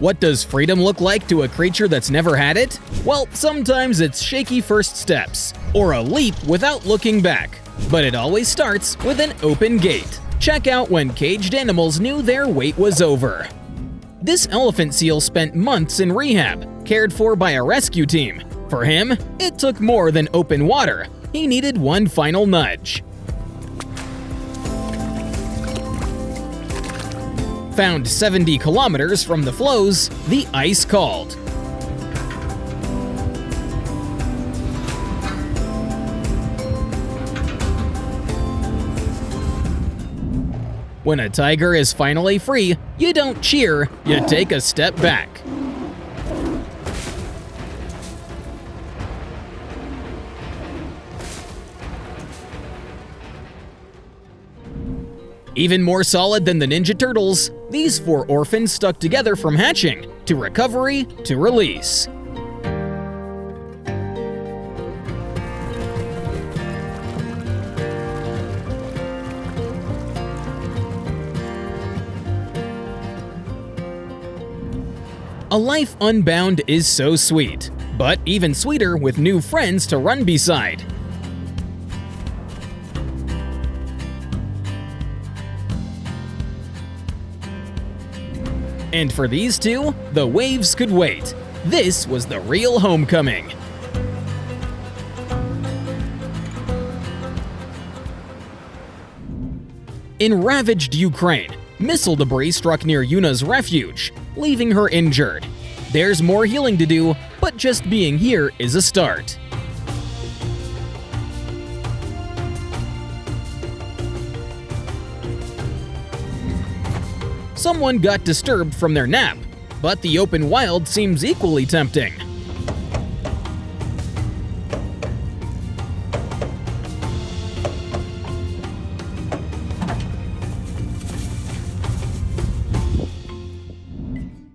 What does freedom look like to a creature that's never had it? Well, sometimes it's shaky first steps, or a leap without looking back. But it always starts with an open gate. Check out when caged animals knew their wait was over. This elephant seal spent months in rehab, cared for by a rescue team. For him, it took more than open water. He needed one final nudge. Found 70 kilometers from the flows, the ice called. When a tiger is finally free, you don't cheer, you take a step back. Even more solid than the Ninja Turtles, these 4 orphans stuck together from hatching to recovery to release. A life unbound is so sweet, but even sweeter with new friends to run beside. And for these two, the waves could wait. This was the real homecoming. In ravaged Ukraine, missile debris struck near Yuna's refuge, leaving her injured. There's more healing to do, but just being here is a start. Someone got disturbed from their nap, but the open wild seems equally tempting.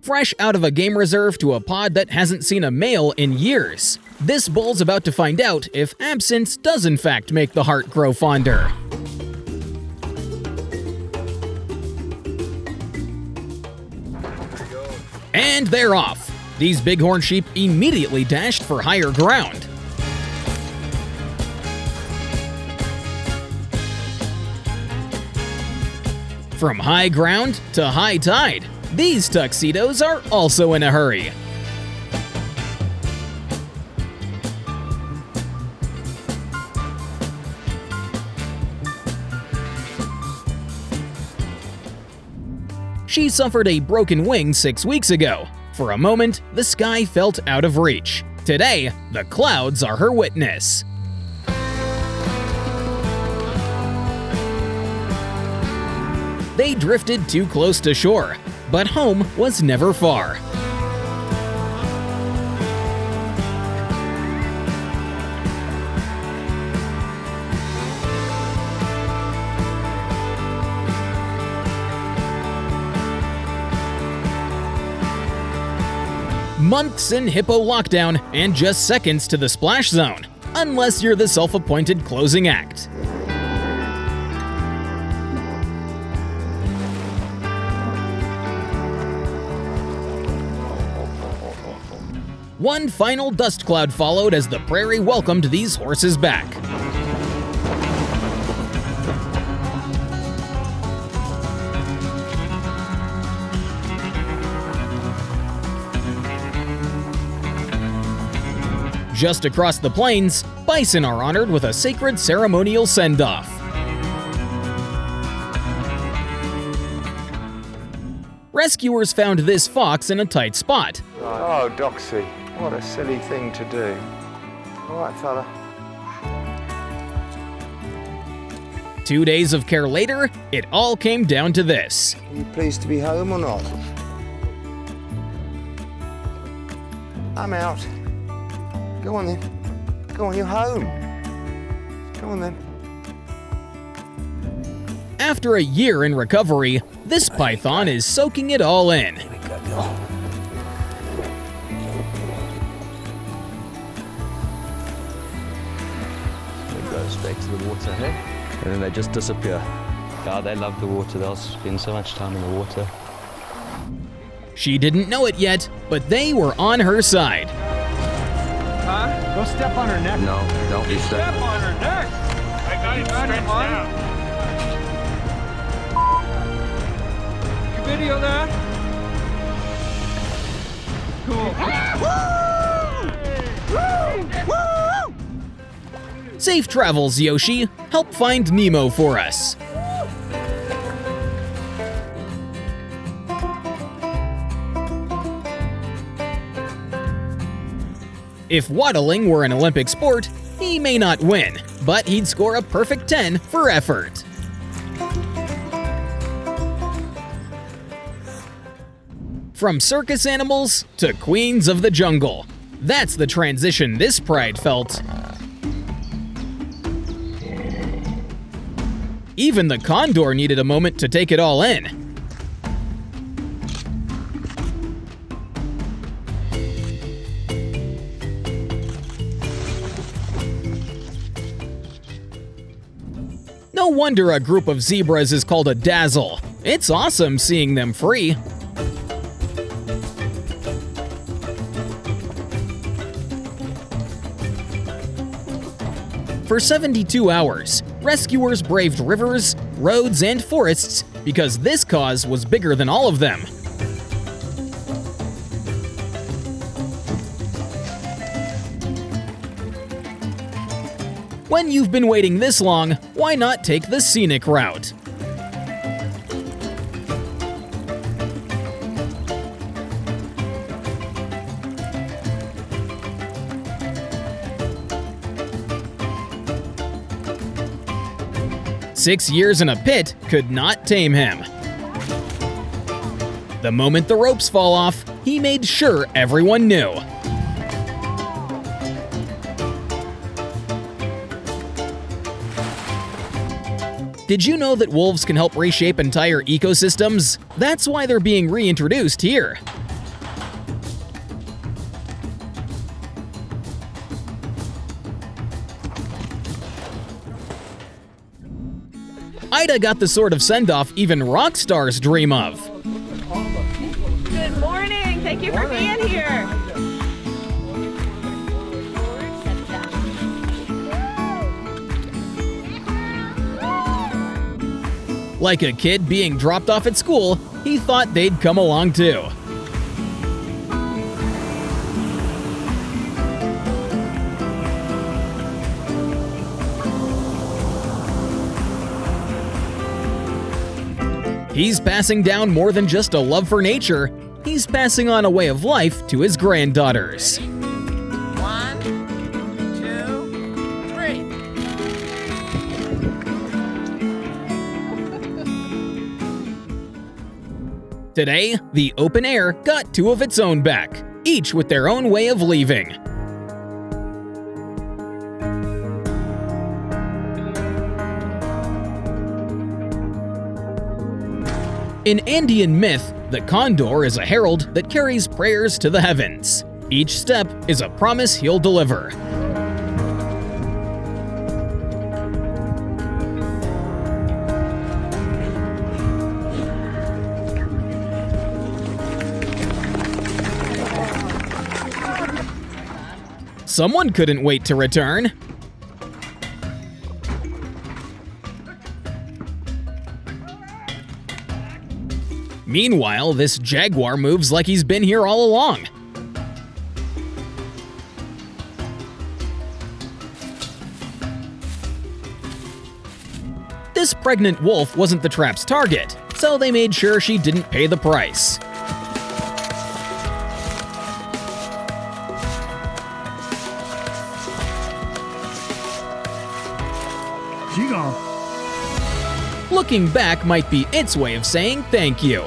Fresh out of a game reserve to a pod that hasn't seen a male in years, this bull's about to find out if absence does in fact make the heart grow fonder. And they're off. These bighorn sheep immediately dashed for higher ground. From high ground to high tide, these tuxedos are also in a hurry. She suffered a broken wing 6 weeks ago. For a moment, the sky felt out of reach. Today, the clouds are her witness. They drifted too close to shore, but home was never far. Months in hippo lockdown and just seconds to the splash zone, unless you're the self-appointed closing act. One final dust cloud followed as the prairie welcomed these horses back. Just across the plains, bison are honored with a sacred ceremonial send-off. Rescuers found this fox in a tight spot. Oh, Doxy, what a silly thing to do. All right, fella. 2 days of care later, it all came down to this. Are you pleased to be home or not? I'm out. Go on then. Go on, you're home. Go on then. After a year in recovery, this python is soaking it all in. Here we go, Bill. They go straight to the water, hey? And then they just disappear. God, they love the water. They'll spend so much time in the water. She didn't know it yet, but they were on her side. Huh? Go step on her neck. No, don't be Step on her neck. I got him stretched out. You video that? Cool. Safe travels, Yoshi. Help find Nemo for us. If waddling were an Olympic sport, he may not win, but he'd score a perfect 10 for effort. From circus animals to queens of the jungle. That's the transition this pride felt. Even the condor needed a moment to take it all in. No wonder a group of zebras is called a dazzle. It's awesome seeing them free. For 72 hours, rescuers braved rivers, roads, and forests because this cause was bigger than all of them. When you've been waiting this long, why not take the scenic route? "6 years in a pit could not tame him." The moment the ropes fall off, he made sure everyone knew. Did you know that wolves can help reshape entire ecosystems? That's why they're being reintroduced here. Ida got the sort of send-off even rock stars dream of. Good morning. Thank you for being here. Like a kid being dropped off at school, he thought they'd come along too. He's passing down more than just a love for nature. He's passing on a way of life to his granddaughters. 1, 2, 3. Today, the open air got 2 of its own back, each with their own way of leaving. In Andean myth, the condor is a herald that carries prayers to the heavens. Each step is a promise he'll deliver. Someone couldn't wait to return. Meanwhile, this jaguar moves like he's been here all along. This pregnant wolf wasn't the trap's target, so they made sure she didn't pay the price. She gone. Looking back might be its way of saying thank you.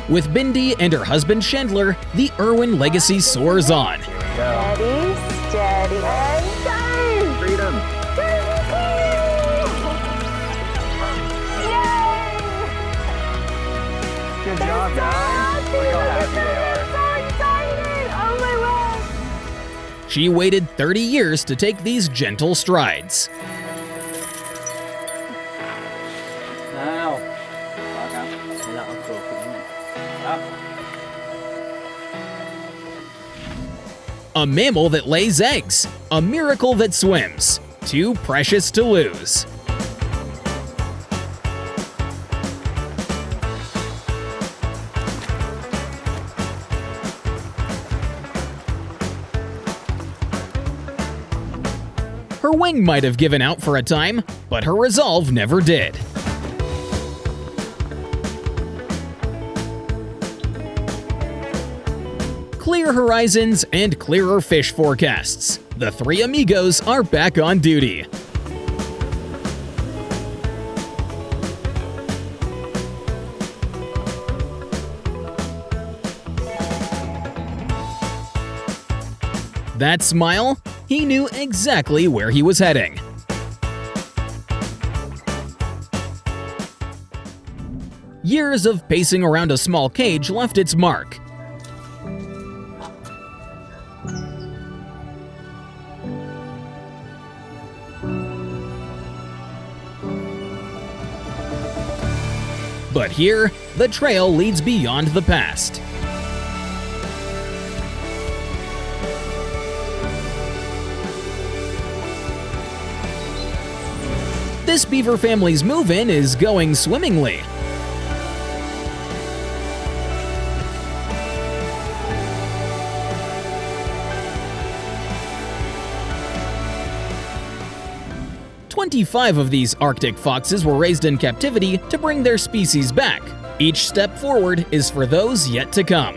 With Bindi and her husband Chandler, the Irwin legacy soars on. Steady, steady, and steady. Freedom. Good job, guys. Look how happy they are. Oh my God. She waited 30 years to take these gentle strides. Nào. Đó cam. Đây là ông cột này. Đó. A mammal that lays eggs. A miracle that swims. Too precious to lose. Her wing might have given out for a time, but her resolve never did. Clear horizons and clearer fish forecasts. The three amigos are back on duty. That smile? He knew exactly where he was heading. Years of pacing around a small cage left its mark. But here, the trail leads beyond the past. This beaver family's move-in is going swimmingly. "25 of these Arctic foxes were raised in captivity to bring their species back. Each step forward is for those yet to come."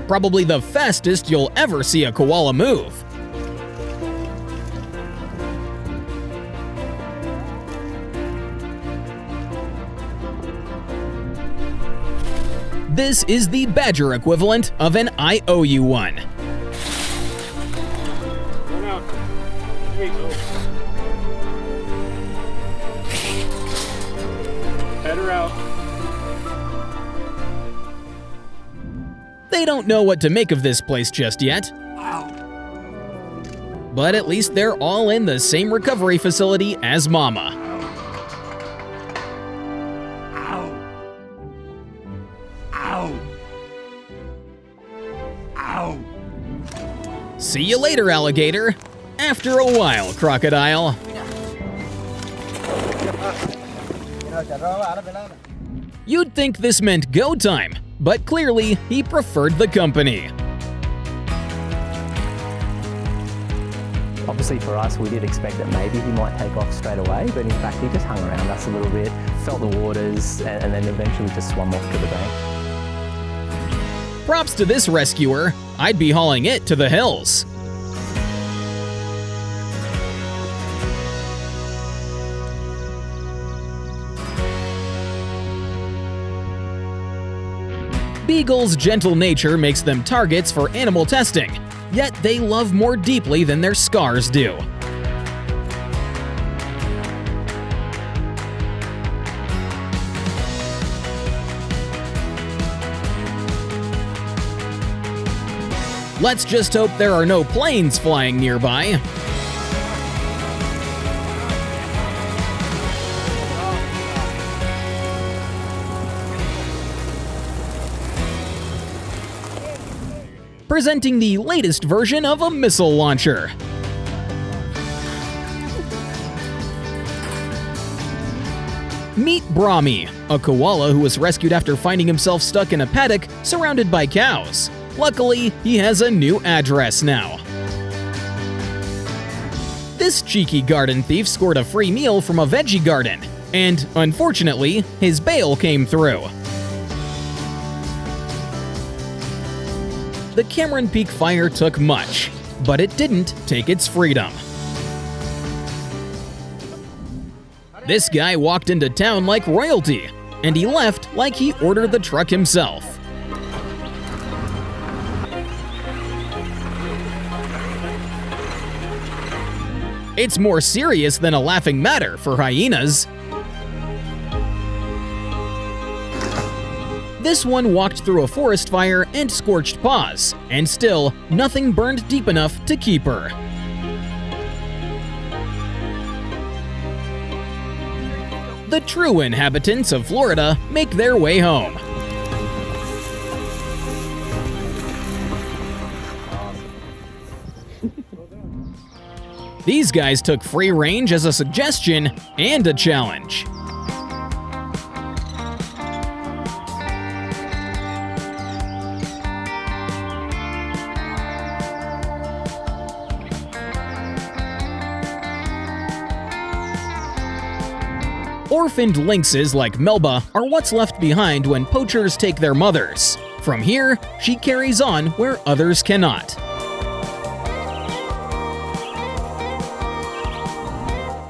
Probably the fastest you'll ever see a koala move. This is the badger equivalent of an IOU one. Run out. Here you go. Head her out. They don't know what to make of this place just yet. But at least they're all in the same recovery facility as Mama. See you later, alligator. After a while, crocodile. You'd think this meant go time, but clearly he preferred the company. Obviously for us, we did expect that maybe he might take off straight away, but in fact he just hung around us a little bit, felt the waters, and then eventually just swam off to the bank. Props to this rescuer. I'd be hauling it to the hills. Beagles' gentle nature makes them targets for animal testing, yet they love more deeply than their scars do. Let's just hope there are no planes flying nearby. Presenting the latest version of a missile launcher. Meet Brahmi, a koala who was rescued after finding himself stuck in a paddock surrounded by cows. Luckily, he has a new address now. This cheeky garden thief scored a free meal from a veggie garden, and unfortunately, his bail came through. The Cameron Peak fire took much, but it didn't take its freedom. This guy walked into town like royalty, and he left like he ordered the truck himself. It's more serious than a laughing matter for hyenas. This one walked through a forest fire and scorched paws, and still, nothing burned deep enough to keep her. The true inhabitants of Florida make their way home. These guys took free range as a suggestion and a challenge. Orphaned lynxes like Melba are what's left behind when poachers take their mothers. From here, she carries on where others cannot.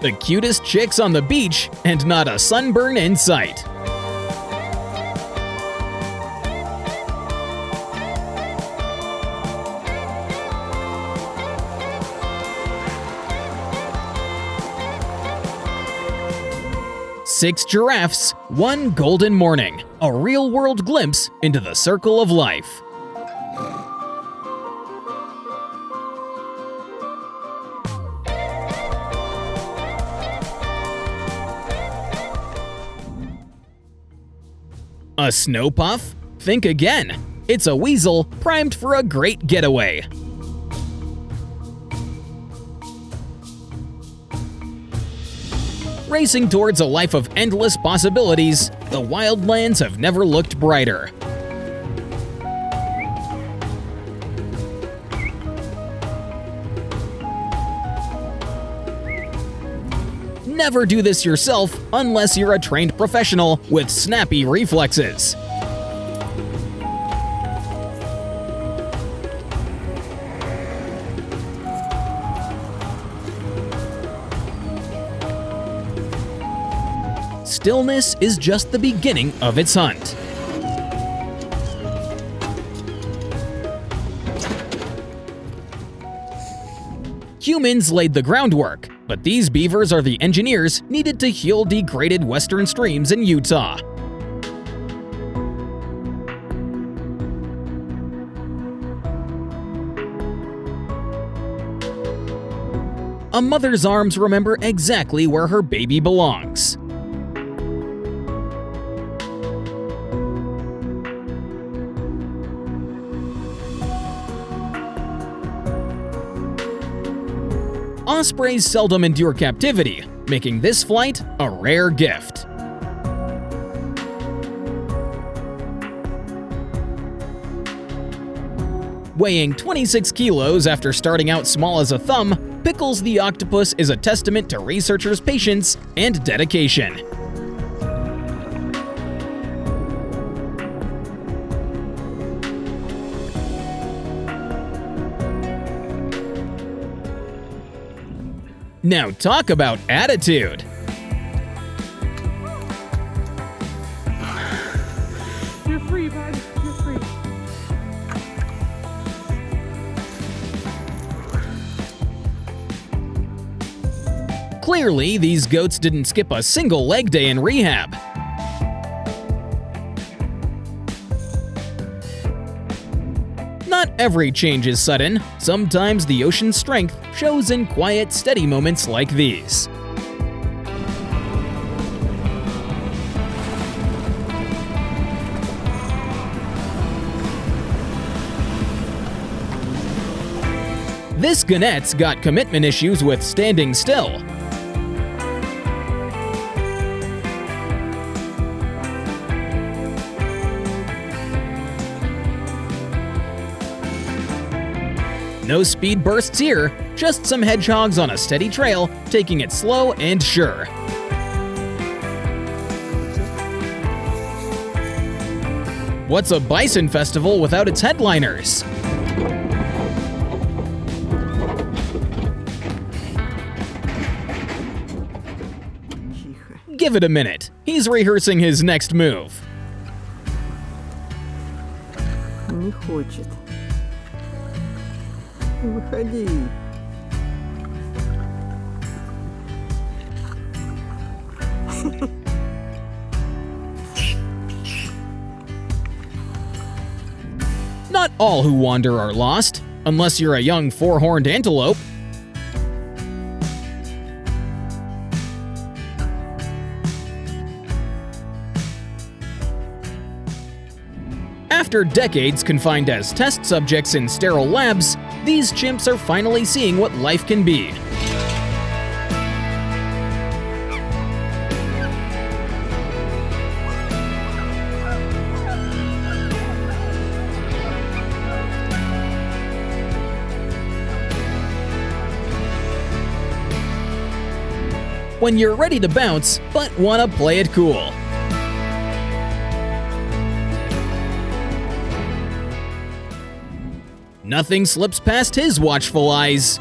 The cutest chicks on the beach and not a sunburn in sight. Six giraffes, one golden morning. A real-world glimpse into the circle of life. A snow puff? Think again. It's a weasel primed for a great getaway. Racing towards a life of endless possibilities, the wildlands have never looked brighter. Never do this yourself unless you're a trained professional with snappy reflexes. Stillness is just the beginning of its hunt. Humans laid the groundwork, but these beavers are the engineers needed to heal degraded western streams in Utah. A mother's arms remember exactly where her baby belongs. Ospreys seldom endure captivity, making this flight a rare gift. Weighing 26 kilos after starting out small as a thumb, Pickles the octopus is a testament to researchers' patience and dedication. Now talk about attitude! You're free, bud. You're free. Clearly, these goats didn't skip a single leg day in rehab. Not every change is sudden. Sometimes the ocean's strength shows in quiet, steady moments like these. This gannet's got commitment issues with standing still. No speed bursts here, just some hedgehogs on a steady trail, taking it slow and sure. What's a bison festival without its headliners? Give it a minute. He's rehearsing his next move. Не хочет. Выходи. All who wander are lost, unless you're a young four-horned antelope. After decades confined as test subjects in sterile labs, these chimps are finally seeing what life can be. When you're ready to bounce, but want to play it cool. Nothing slips past his watchful eyes.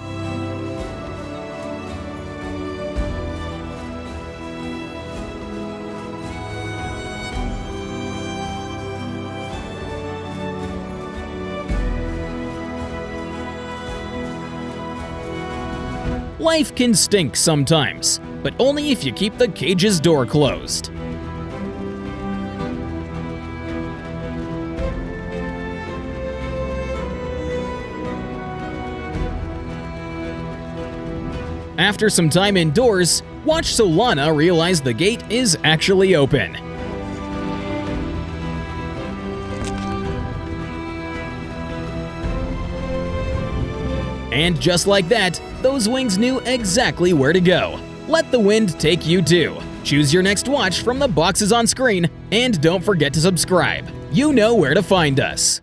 Life can stink sometimes, but only if you keep the cage's door closed. After some time indoors, watch Solana realize the gate is actually open. And just like that, those wings knew exactly where to go. Let the wind take you too. Choose your next watch from the boxes on screen, and don't forget to subscribe. You know where to find us.